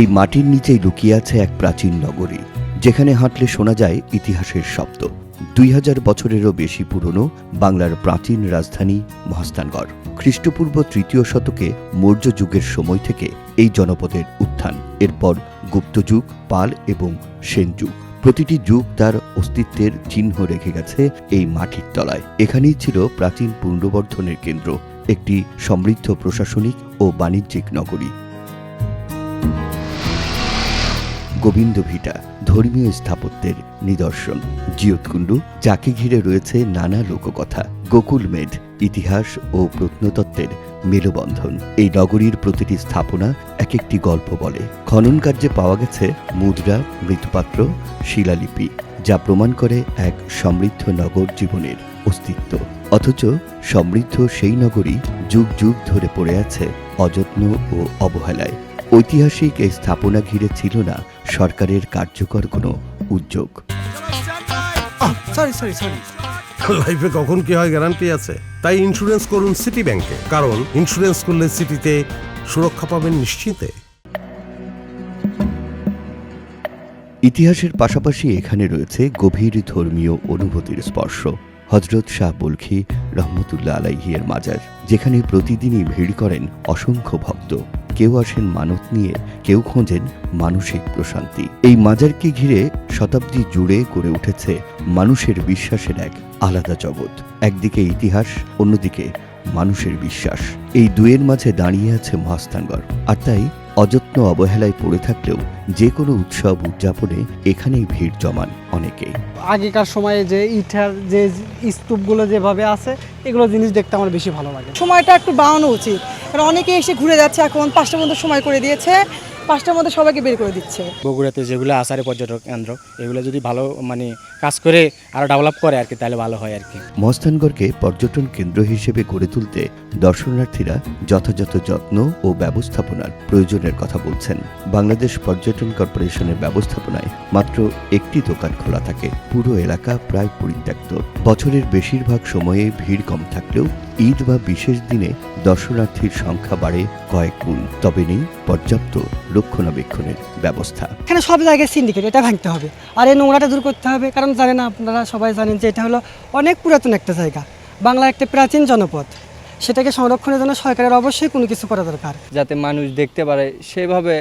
এই মাটির নিচেই লুকিয়ে আছে এক প্রাচীন নগরী, যেখানে হাঁটলে শোনা যায় ইতিহাসের শব্দ। 2000 বছরেরও বেশি পুরনো বাংলার প্রাচীন রাজধানী মহাস্থানগড়। খ্রিস্টপূর্ব 3য় শতকে মৌর্য যুগের সময় থেকে এই জনপদের উত্থান। এরপর গুপ্ত যুগ, পাল এবং সেন যুগ। প্রতিটি যুগ তার অস্তিত্বের চিহ্ন রেখে গেছে এই মাটির তলায়। এখানেই ছিল প্রাচীন পুনর্বর্ধনের কেন্দ্র, একটি সমৃদ্ধ প্রশাসনিক ও বাণিজ্যিক নগরী। গোবিন্দ ভিটা ধর্মীয় স্থাপত্যের নিদর্শন। জিয়তকুণ্ডু, যাকে ঘিরে রয়েছে নানা লোককথা। গোকুল মেধ ইতিহাস ও প্রত্নতত্ত্বের মেলবন্ধন। এই নগরীর প্রতিটি স্থাপনা এক একটি গল্প বলে। খনন কার্যে পাওয়া গেছে মুদ্রা, মৃৎপাত্র, শিলালিপি, যা প্রমাণ করে এক সমৃদ্ধ নগর জীবনের অস্তিত্ব। অথচ সমৃদ্ধ সেই নগরী যুগ যুগ ধরে পড়ে আছে অযত্ন ও অবহেলায়। ঐতিহাসিক এই স্থাপনা ঘিরে ছিল না সরকারের কার্যকর কোনো উদ্যোগ। লাইফে কখন কি হয় গ্যারান্টি আছে? তাই ইন্স্যুরেন্স করুন সিটি ব্যাংকে, কারণ ইন্স্যুরেন্স করলে সিটিতে সুরক্ষা পাবেন নিশ্চিন্তে। ইতিহাসের পাশাপাশি এখানে রয়েছে গভীর ধর্মীয় অনুভূতির স্পর্শ। হযরত শাহ বুলখি রহমতুল্লাহ আলাইহির মাজার, যেখানে প্রতিদিনই ভিড় করেন অসংখ্য ভক্ত। কেউ আসেন মানত নিয়ে, কেউ খোঁজেন মানসিক প্রশান্তি। এই মাজারকে ঘিরে শতাব্দী জুড়ে গড়ে উঠেছে মানুষের বিশ্বাসের এক আলাদা জগৎ। একদিকে ইতিহাস, অন্যদিকে মানুষের বিশ্বাস। এই দুয়ের মাঝে দাঁড়িয়ে আছে মহাস্থানগড়। আর তাই অযত্ন অবহেলায় পড়ে থাকলেও যে কোনো উৎসব উদযাপনে এখানেই ভিড় জমান অনেকে। আগেকার সময়ে যে ইটার যে স্তূপগুলো যেভাবে আছে, এগুলো জিনিস দেখতে আমার বেশি ভালো লাগে। সময়টা একটু বাড়ানো উচিত, কারণ অনেকে এসে ঘুরে যাচ্ছে। এখন 5টার মধ্যে সময় করে দিয়েছে, 5টার মধ্যে সবাইকে বের করে দিচ্ছে। বগুড়াতে যেগুলো আসারে পর্যটক কেন্দ্র, এগুলো যদি ভালো কাজ করে আরো ডেভেলপ করে আর কি, তাহলে ভালো হয় আর কি। মহাস্থানগড়কে পর্যটন কেন্দ্র হিসেবে গড়ে তুলতে দর্শনার্থীরা যথাযথ যত্ন ও ব্যবস্থাপনার প্রয়োজনের কথা বলছেন। বাংলাদেশ পর্যটন কর্পোরেশনের ব্যবস্থাপনায় মাত্র একটি দোকান খোলা থাকে। পুরো এলাকা প্রায় পরিত্যক্ত। বছরের বেশিরভাগ সময়ে ভিড় কম থাকলেও ঈদ বা বিশেষ দিনে দর্শনার্থীর সংখ্যা বাড়ে কয়েক গুণ। তবে নেই পর্যাপ্ত রক্ষণাবেক্ষণের ব্যবস্থা। এখানে সব জায়গায় সিন্ডিকেট, এটা ভাঙতে হবে আর এই নোংরাটা দূর করতে হবে। কারণ জানেন, আপনারা সবাই জানেন যে এটা হলো অনেক পুরাতন একটা জায়গা, বাংলা একটা প্রাচীন জনপদ। সেটাকে সংরক্ষণের জন্য সরকারের অবশ্যই কোনো কিছু করা দরকার, যাতে মানুষ দেখতে পারে সেভাবে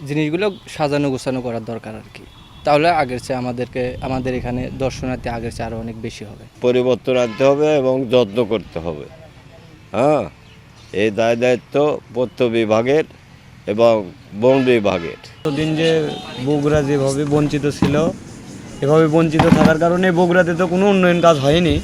জিনিসগুলো সাজানো গোছানো করার দরকার আর কি। তাহলে আগের চেয়ে আমাদের এখানে দর্শনার্থী আগের চেয়ে আরও অনেক বেশি হবে। পরিবর্তন আনতে হবে এবং যত্ন করতে হবে। এই দায়িত্ব পূর্ত বিভাগের এবং বন বিভাগের। দিন যে বগুড়া যেভাবে বঞ্চিত ছিল, এভাবে বঞ্চিত থাকার কারণে বগুড়াতে তো কোনো উন্নয়ন কাজ হয়নি।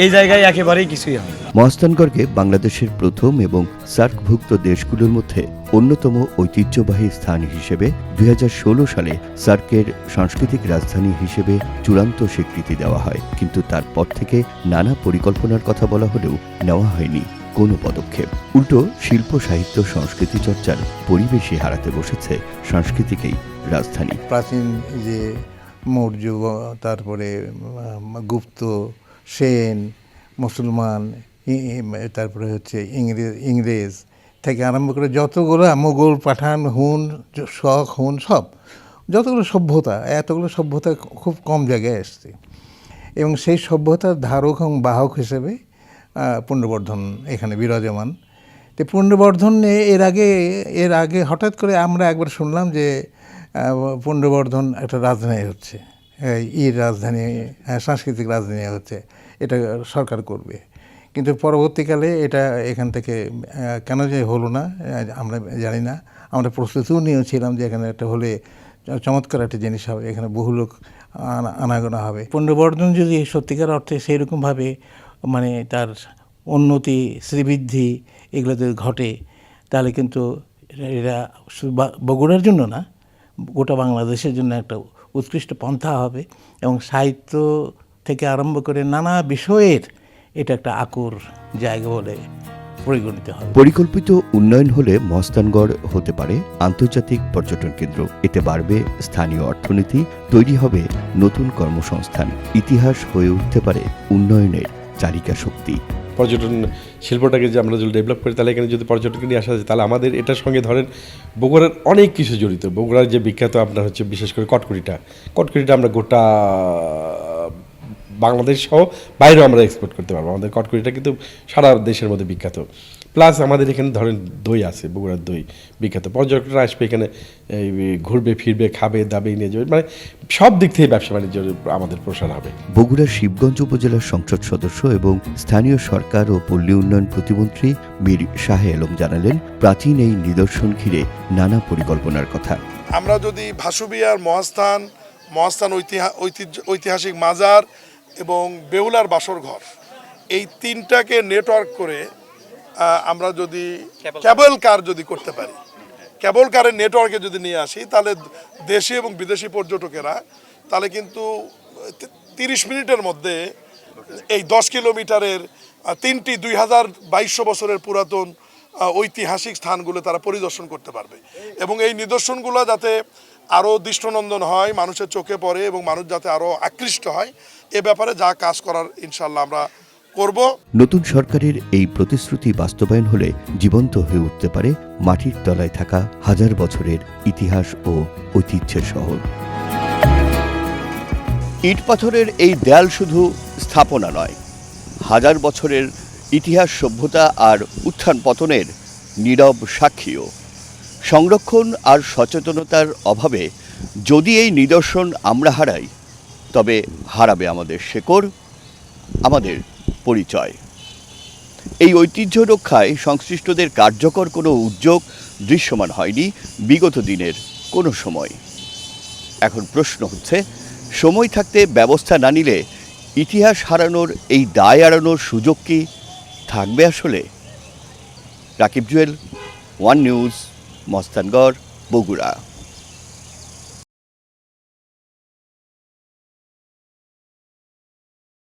এই জায়গায় একেবারেই কিছুই হয়। মহাস্থানগড়কে বাংলাদেশের প্রথম এবং সার্কভুক্ত দেশগুলোর মধ্যে অন্যতম ঐতিহ্যবাহী স্থান হিসেবে 2016 সালে সার্কের সাংস্কৃতিক রাজধানী হিসেবে চূড়ান্ত স্বীকৃতি দেওয়া হয়। কিন্তু তারপর থেকে নানা পরিকল্পনার কথা বলা হলেও নেওয়া হয়নি কোনো পদক্ষেপ। উল্টো শিল্প, সাহিত্য, সংস্কৃতি চর্চার পরিবেশই হারাতে বসেছে সাংস্কৃতিক এই রাজধানী। প্রাচীন যে মৌর্য, তারপরে গুপ্ত, সেন, মুসলমান, তারপরে হচ্ছে ইংরেজ থেকে আরম্ভ করে যতগুলো মোগল, পাঠান, হুন, শক, হুন, সব যতগুলো সভ্যতা, এতগুলো সভ্যতা খুব কম জায়গায় এসছে। এবং সেই সভ্যতার ধারক এবং বাহক হিসেবে পুনর্বর্ধন এখানে বিরাজমান। তো পুনর্বর্ধন এর আগে হঠাৎ করে আমরা একবার শুনলাম যে পুনর্বর্ধন একটা রাজধানী হচ্ছে, রাজধানী, সাংস্কৃতিক রাজধানী হচ্ছে, এটা সরকার করবে। কিন্তু পরবর্তীকালে এটা এখান থেকে কেন যে হলো না আমরা জানি না। আমরা প্রস্তুতিও নিয়েছিলাম যে এখানে একটা হলে চমৎকার একটা জিনিস হবে, এখানে বহু লোক আনাগোনা হবে। পুনর্বর্ধন যদি সত্যিকার অর্থে সেইরকমভাবে তার উন্নতি, শ্রীবৃদ্ধি এগুলো যদি ঘটে, তাহলে কিন্তু এরা বগুড়ার জন্য না, গোটা বাংলাদেশের জন্য একটা উৎকৃষ্ট পন্থা হবে। এবং সাহিত্য থেকে আরম্ভ করে নানা বিষয়ের এটা একটা আকুর জায়গা বলে পরিগণিত হবে। পরিকল্পিত উন্নয়ন হলে মহাস্থানগড় হতে পারে আন্তর্জাতিক পর্যটন কেন্দ্র। এতে বাড়বে স্থানীয় অর্থনীতি, তৈরি হবে নতুন কর্মসংস্থান, ইতিহাস হয়ে উঠতে পারে উন্নয়নের চালিকা শক্তি। পর্যটন শিল্পটাকে যে আমরা যদি ডেভেলপ করি, তাহলে এখানে যদি পর্যটককে নিয়ে আসা যায়, তাহলে আমাদের এটার সঙ্গে ধরেন বগুড়ার অনেক কিছু জড়িত। বগুড়ার যে বিখ্যাত আপনার হচ্ছে বিশেষ করে কটকুরিটা আমরা গোটা বাংলাদেশ সহ বাইরেও আমরা এক্সপোর্ট করতে পারবো। আমাদের কটকুরিটা কিন্তু সারা দেশের মধ্যে বিখ্যাত। প্লাস আমাদের এখানে ধরেন দই আছে, বগুড়ার দই বিখ্যাত। পর্যটকরা আসবে এখানে, ঘুরবে ফিরবে, খাবে দাবে, নিয়ে যাবে, মানে সব দিক থেকে ব্যবসা বাণিজ্য আমাদের প্রসার হবে। বগুড়ার শিবগঞ্জ উপজেলার সংসদ সদস্য এবং স্থানীয় সরকার ও পল্লী উন্নয়ন প্রতিমন্ত্রী মীর শাহে আলম জানালেন, প্রাচীন এই নিদর্শন ঘিরে নানা পরিকল্পনার কথা। আমরা যদি ভাসুবিহার মহাস্থান ঐতিহাসিক মাজার এবং বেহুলার বাসরঘর, এই তিনটাকে নেটওয়ার্ক করে আমরা যদি কেবল কার যদি করতে পারি, কেবল কারের নেটওয়ার্কে যদি নিয়ে আসি, তাহলে দেশি এবং বিদেশি পর্যটকেরা তাহলে কিন্তু 30 মিনিটের মধ্যে এই 10 কিলোমিটারের 3টি 2200 বছরের পুরাতন ঐতিহাসিক স্থানগুলো তারা পরিদর্শন করতে পারবে। এবং এই নিদর্শনগুলো যাতে আরও দৃষ্টনন্দন হয়, মানুষের চোখে পড়ে এবং মানুষ যাতে আরও আকৃষ্ট হয়, এ ব্যাপারে যা কাজ করার ইনশাল্লাহ আমরা করব। নতুন সরকারের এই প্রতিশ্রুতি বাস্তবায়ন হলে জীবন্ত হয়ে উঠতে পারে মাটির তলায় থাকা হাজার বছরের ইতিহাস ও ঐতিহ্যের শহর। ইট পাথরের এই দেয়াল শুধু স্থাপনা নয়, হাজার বছরের ইতিহাস, সভ্যতা আর উত্থান পতনের নীরব সাক্ষীও। সংরক্ষণ আর সচেতনতার অভাবে যদি এই নিদর্শন আমরা হারাই, তবে হারাবে আমাদের শেকড়, আমাদের পরিচয়। এই ঐতিহ্য রক্ষায় সংশ্লিষ্টদের কার্যকর কোনো উদ্যোগ দৃশ্যমান হয়নি বিগত দিনের কোনো সময়। এখন প্রশ্ন হচ্ছে, সময় থাকতে ব্যবস্থা না নিলে ইতিহাস হারানোর এই দায় এড়ানোর সুযোগ কি থাকবে আসলে? Rakib Jewel, One News, Mastangarh, Bogura.